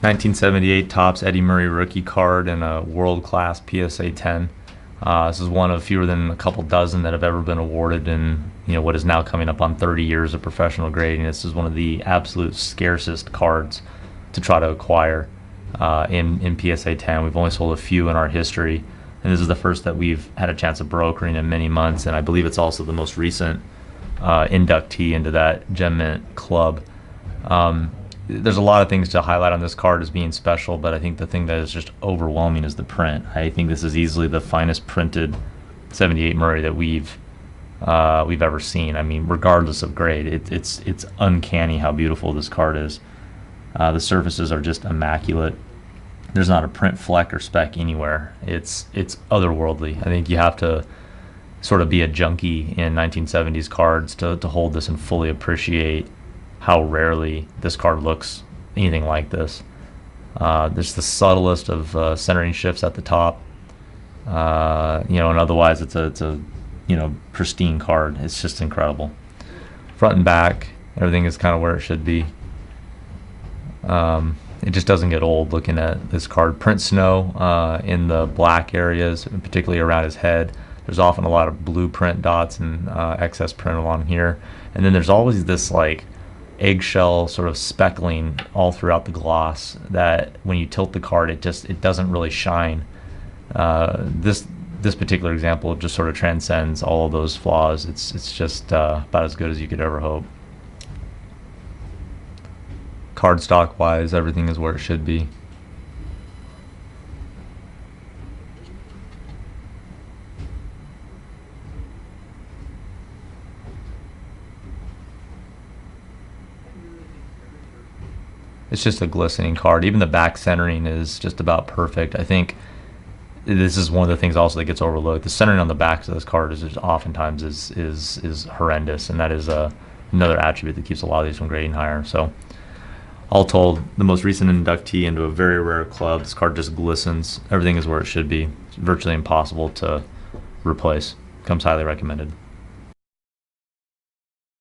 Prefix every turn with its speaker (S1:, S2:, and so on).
S1: 1978 Topps Eddie Murray rookie card and a world-class PSA 10. This is one of fewer than a couple dozen that have ever been awarded in what is now coming up on 30 years of professional grading. This is one of the absolute scarcest cards to try to acquire in PSA 10. We've only sold a few in our history, and this is the first that we've had a chance of brokering in many months, and I believe it's also the most recent inductee into that Gem Mint club. There's a lot of things to highlight on this card as being special, but I think the thing that is just overwhelming is the print. I think this is easily the finest printed 78 Murray that we've ever seen. I mean, regardless of grade, it's uncanny how beautiful this card is. The surfaces are just immaculate. There's not a print fleck or speck anywhere. It's otherworldly. I think you have to sort of be a junkie in 1970s cards to hold this and fully appreciate how rarely this card looks anything like this. There's the subtlest of centering shifts at the top, and otherwise it's a pristine card. It's just incredible. Front and back, everything is kind of where it should be. It just doesn't get old looking at this card. Print snow in the black areas, particularly around his head. There's often a lot of blue print dots and excess print along here, and then there's always this like eggshell sort of speckling all throughout the gloss that when you tilt the card it doesn't really shine. This particular example just sort of transcends all of those flaws. It's just about as good as you could ever hope. Cardstock wise, everything is where it should be. It's just a glistening card. Even the back centering is just about perfect. I think this is one of the things also that gets overlooked. The centering on the backs of this card is oftentimes is horrendous, and that is another attribute that keeps a lot of these from grading higher. So, all told, the most recent inductee into a very rare club. This card just glistens. Everything is where it should be. It's virtually impossible to replace. Comes highly recommended.